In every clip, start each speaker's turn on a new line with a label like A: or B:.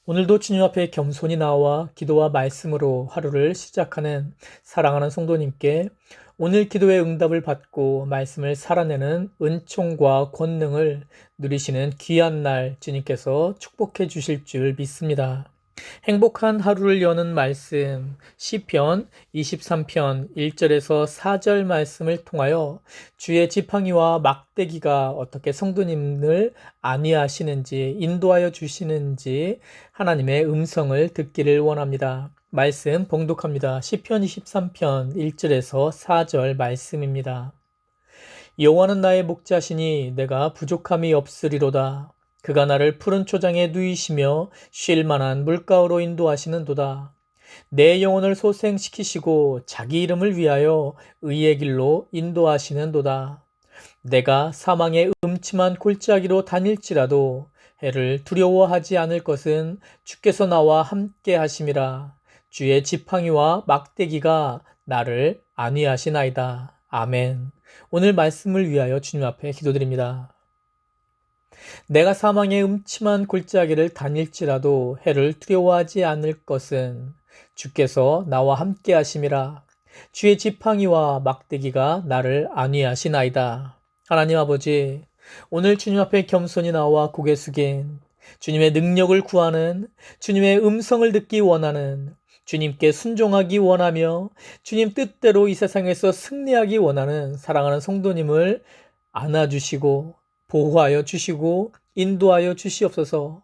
A: 오늘도 주님 앞에 겸손히 나와 기도와 말씀으로 하루를 시작하는 사랑하는 성도님께 오늘 기도의 응답을 받고 말씀을 살아내는 은총과 권능을 누리시는 귀한 날 주님께서 축복해 주실 줄 믿습니다. 행복한 하루를 여는 말씀 시편 23편 1절에서 4절 말씀을 통하여 주의 지팡이와 막대기가 어떻게 성도님을 안위하시는지 인도하여 주시는지 하나님의 음성을 듣기를 원합니다. 말씀 봉독합니다. 시편 23편 1절에서 4절 말씀입니다. 여호와는 나의 목자시니 내가 부족함이 없으리로다. 그가 나를 푸른 초장에 누이시며 쉴 만한 물가로 인도하시는도다. 내 영혼을 소생시키시고 자기 이름을 위하여 의의 길로 인도하시는도다. 내가 사망의 음침한 골짜기로 다닐지라도 해를 두려워하지 않을 것은 주께서 나와 함께 하심이라. 주의 지팡이와 막대기가 나를 안위하시나이다. 아멘. 오늘 말씀을 위하여 주님 앞에 기도드립니다. 내가 사망의 음침한 골짜기를 다닐지라도 해를 두려워하지 않을 것은 주께서 나와 함께 하심이라. 주의 지팡이와 막대기가 나를 안위하시나이다. 하나님 아버지, 오늘 주님 앞에 겸손히 나와 고개 숙인 주님의 능력을 구하는, 주님의 음성을 듣기 원하는, 주님께 순종하기 원하며 주님 뜻대로 이 세상에서 승리하기 원하는 사랑하는 성도님을 안아주시고 보호하여 주시고 인도하여 주시옵소서.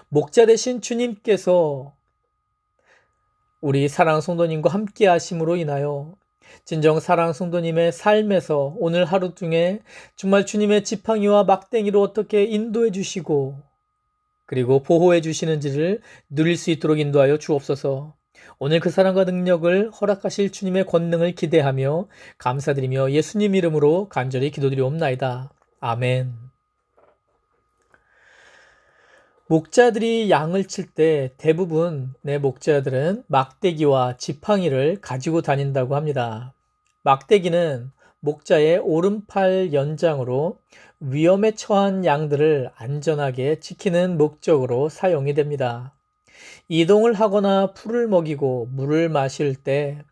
A: 목자 되신 주님께서 우리 사랑하는 성도님과 함께 하심으로 인하여 진정 사랑하는 성도님의 삶에서 오늘 하루 중에 정말 주님의 지팡이와 막대기로 어떻게 인도해 주시고 그리고 보호해 주시는지를 누릴 수 있도록 인도하여 주옵소서. 오늘 그 사랑과 능력을 허락하실 주님의 권능을 기대하며 감사드리며 예수님 이름으로 간절히 기도드리옵나이다. 아멘. 목자들이 양을 칠 때 대부분 목자들은 막대기와 지팡이를 가지고 다닌다고 합니다. 막대기는 목자의 오른팔 연장으로 위험에 처한 양들을 안전하게 지키는 목적으로 사용이 됩니다. 이동을 하거나 풀을 먹이고 물을 마실 때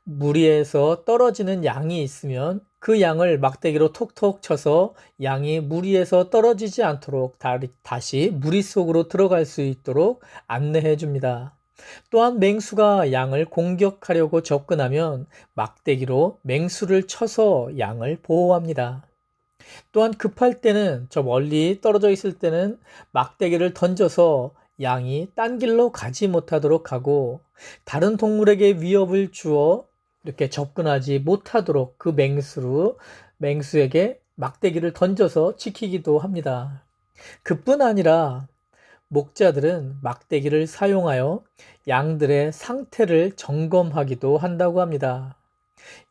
A: 무리에서 떨어지는 양이 있으면 그 양을 막대기로 톡톡 쳐서 양이 무리에서 떨어지지 않도록 다시 무리 속으로 들어갈 수 있도록 안내해 줍니다. 또한 맹수가 양을 공격하려고 접근하면 막대기로 맹수를 쳐서 양을 보호합니다. 또한 급할 때는 저 멀리 떨어져 있을 때는 막대기를 던져서 양이 딴 길로 가지 못하도록 하고 다른 동물에게 위협을 주어 이렇게 접근하지 못하도록 그 맹수에게 막대기를 던져서 지키기도 합니다. 그뿐 아니라 목자들은 막대기를 사용하여 양들의 상태를 점검하기도 한다고 합니다.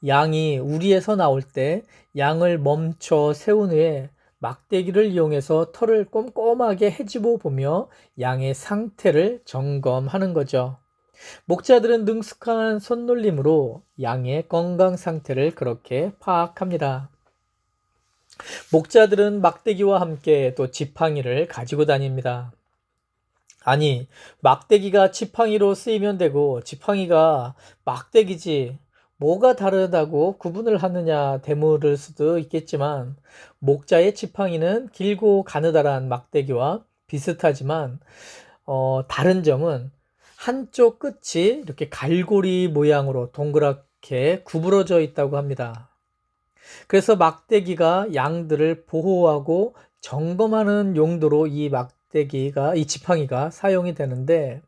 A: 양이 우리에서 나올 때 양을 멈춰 세운 후에 막대기를 이용해서 털을 꼼꼼하게 헤집어 보며 양의 상태를 점검하는 거죠. 목자들은 능숙한 손놀림으로 양의 건강 상태를 그렇게 파악합니다. 목자들은 막대기와 함께 또 지팡이를 가지고 다닙니다. 아니, 막대기가 지팡이로 쓰이면 되고 지팡이가 막대기지 뭐가 다르다고 구분을 하느냐 되물을 수도 있겠지만 목자의 지팡이는 길고 가느다란 막대기와 비슷하지만 다른 점은 한쪽 끝이 이렇게 갈고리 모양으로 동그랗게 구부러져 있다고 합니다. 그래서 막대기가 양들을 보호하고 점검하는 용도로 이 지팡이가 사용이 되는데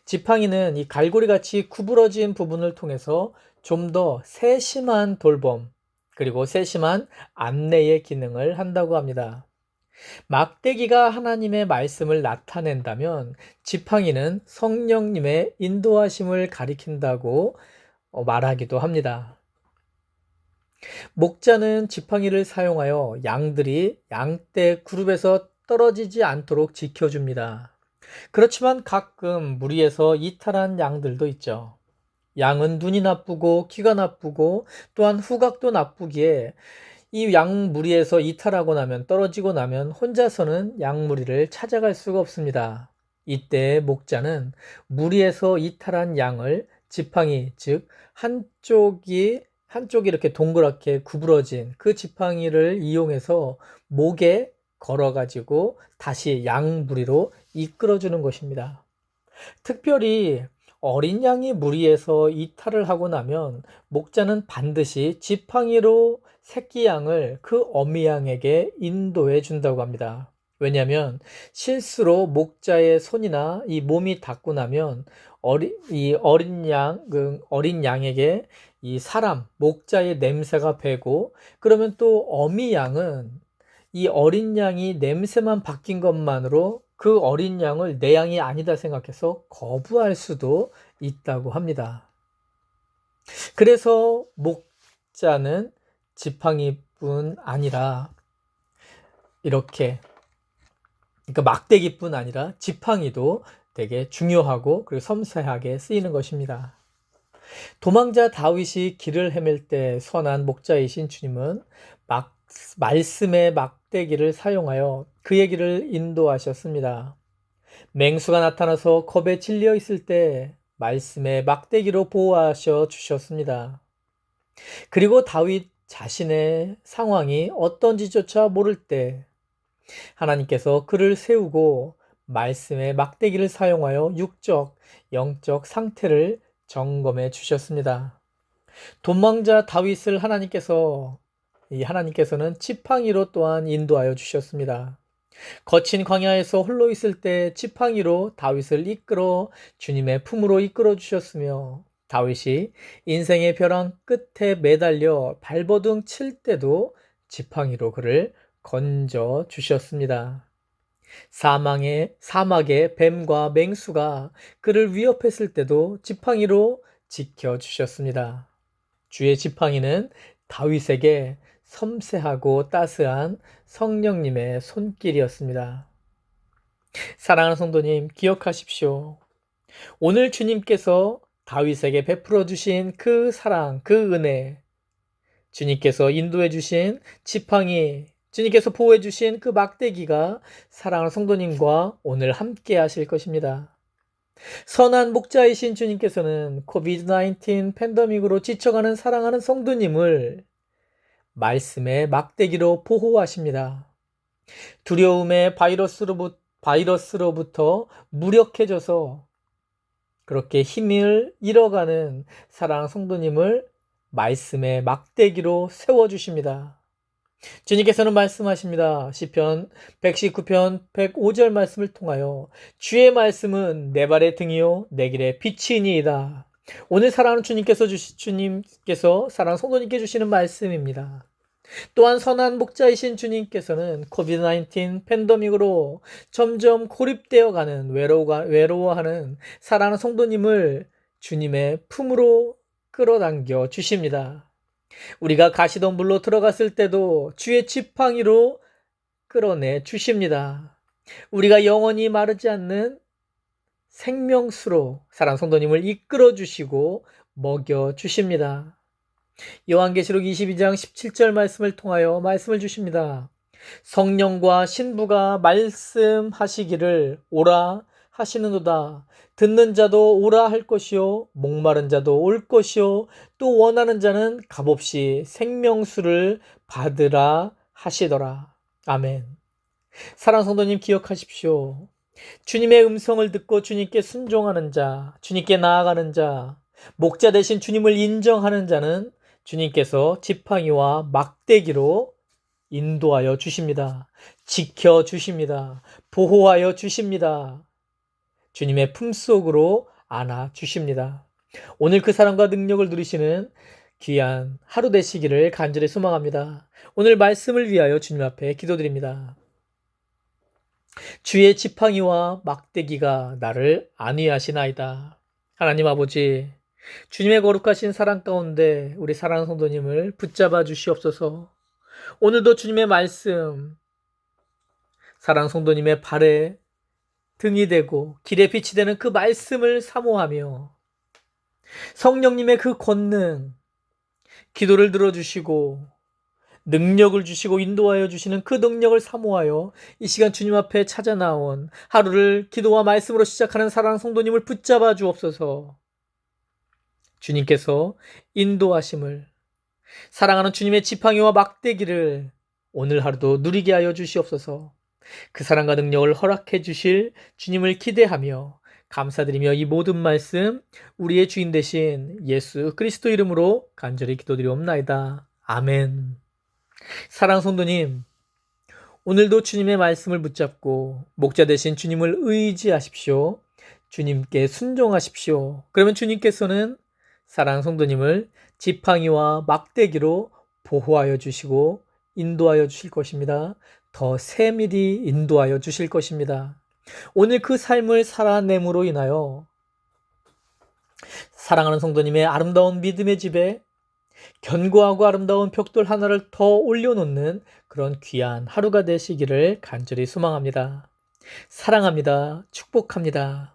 A: 지팡이는 이 갈고리 같이 구부러진 부분을 통해서 좀 더 세심한 돌봄 그리고 세심한 안내의 기능을 한다고 합니다. 막대기가 하나님의 말씀을 나타낸다면 지팡이는 성령님의 인도하심을 가리킨다고 말하기도 합니다. 목자는 지팡이를 사용하여 양들이 양떼 그룹에서 떨어지지 않도록 지켜줍니다. 그렇지만 가끔 무리에서 이탈한 양들도 있죠. 양은 눈이 나쁘고 귀가 나쁘고 또한 후각도 나쁘기에 이 양무리에서 이탈하고 나면 떨어지고 나면 혼자서는 양무리를 찾아갈 수가 없습니다. 이때 목자는 무리에서 이탈한 양을 지팡이, 즉 한쪽이 이렇게 동그랗게 구부러진 그 지팡이를 이용해서 목에 걸어가지고 다시 양 무리로 이끌어주는 것입니다. 특별히 어린 양이 무리에서 이탈을 하고 나면 목자는 반드시 지팡이로 새끼 양을 그 어미 양에게 인도해 준다고 합니다. 왜냐하면 실수로 목자의 손이나 이 몸이 닿고 나면 어린 양에게 이 사람, 목자의 냄새가 배고, 그러면 또 어미 양은 이 어린 양이 냄새만 바뀐 것만으로 그 어린 양을 내 양이 아니다 생각해서 거부할 수도 있다고 합니다. 그래서 목자는 지팡이뿐 아니라 이렇게, 그러니까 막대기뿐 아니라 지팡이도 되게 중요하고 그리고 섬세하게 쓰이는 것입니다. 도망자 다윗이 길을 헤맬 때 선한 목자이신 주님은 말씀의 막대기를 사용하여 그의 길을 인도하셨습니다. 맹수가 나타나서 겁에 질려 있을 때 말씀의 막대기로 보호하셔 주셨습니다. 그리고 다윗 자신의 상황이 어떤지조차 모를 때 하나님께서 그를 세우고 말씀의 막대기를 사용하여 육적, 영적 상태를 점검해 주셨습니다. 도망자 다윗을 하나님께서는 지팡이로 또한 인도하여 주셨습니다. 거친 광야에서 홀로 있을 때 지팡이로 다윗을 이끌어 주님의 품으로 이끌어 주셨으며, 다윗이 인생의 벼랑 끝에 매달려 발버둥 칠 때도 지팡이로 그를 건져 주셨습니다. 사막에 뱀과 맹수가 그를 위협했을 때도 지팡이로 지켜 주셨습니다. 주의 지팡이는 다윗에게 섬세하고 따스한 성령님의 손길이었습니다. 사랑하는 성도님, 기억하십시오. 오늘 주님께서 다윗에게 베풀어 주신 그 사랑, 그 은혜, 주님께서 인도해 주신 지팡이, 주님께서 보호해 주신 그 막대기가 사랑하는 성도님과 오늘 함께 하실 것입니다. 선한 목자이신 주님께서는 코비드-19 팬데믹으로 지쳐가는 사랑하는 성도님을 말씀의 막대기로 보호하십니다. 두려움의 바이러스로부터 무력해져서 그렇게 힘을 잃어가는 사랑하는 성도님을 말씀의 막대기로 세워주십니다. 주님께서는 말씀하십니다. 시편 119편 105절 말씀을 통하여 주의 말씀은 내 발의 등이요 내 길의 빛이니이다. 오늘 사랑하는 주님께서 사랑하는 성도님께 주시는 말씀입니다. 또한 선한 목자이신 주님께서는 코비드-19 팬데믹으로 점점 고립되어가는 외로워하는 사랑하는 성도님을 주님의 품으로 끌어당겨 주십니다. 우리가 가시덤불로 들어갔을 때도 주의 지팡이로 끌어내 주십니다. 우리가 영원히 마르지 않는 생명수로 사랑하는 성도님을 이끌어 주시고 먹여 주십니다. 요한계시록 22장 17절 말씀을 통하여 말씀을 주십니다. 성령과 신부가 말씀하시기를 오라 하시는도다. 듣는 자도 오라 할 것이요 목마른 자도 올 것이요 또 원하는 자는 값없이 생명수를 받으라 하시더라. 아멘. 사랑하는 성도님, 기억하십시오. 주님의 음성을 듣고 주님께 순종하는 자, 주님께 나아가는 자, 목자 대신 주님을 인정하는 자는 주님께서 지팡이와 막대기로 인도하여 주십니다. 지켜 주십니다. 보호하여 주십니다. 주님의 품속으로 안아 주십니다. 오늘 그 사랑과 능력을 누리시는 귀한 하루 되시기를 간절히 소망합니다. 오늘 말씀을 위하여 주님 앞에 기도드립니다. 주의 지팡이와 막대기가 나를 안위하시나이다. 하나님 아버지, 주님의 거룩하신 사랑 가운데 우리 사랑하는 성도님을 붙잡아 주시옵소서. 오늘도 주님의 말씀, 사랑하는 성도님의 발에 등이 되고 길에 빛이 되는 그 말씀을 사모하며 성령님의 그 권능, 기도를 들어주시고 능력을 주시고 인도하여 주시는 그 능력을 사모하여 이 시간 주님 앞에 찾아 나온 하루를 기도와 말씀으로 시작하는 사랑하는 성도님을 붙잡아 주옵소서. 주님께서 인도하심을, 사랑하는 주님의 지팡이와 막대기를 오늘 하루도 누리게 하여 주시옵소서. 그 사랑과 능력을 허락해 주실 주님을 기대하며 감사드리며 이 모든 말씀 우리의 주인 되신 예수 그리스도 이름으로 간절히 기도드리옵나이다. 아멘. 사랑하는 성도님, 오늘도 주님의 말씀을 붙잡고 목자 되신 주님을 의지하십시오. 주님께 순종하십시오. 그러면 주님께서는 사랑하는 성도님을 지팡이와 막대기로 보호하여 주시고 인도하여 주실 것입니다. 더 세밀히 인도하여 주실 것입니다. 오늘 그 삶을 살아냄으로 인하여 사랑하는 성도님의 아름다운 믿음의 집에 견고하고 아름다운 벽돌 하나를 더 올려놓는 그런 귀한 하루가 되시기를 간절히 소망합니다. 사랑합니다. 축복합니다.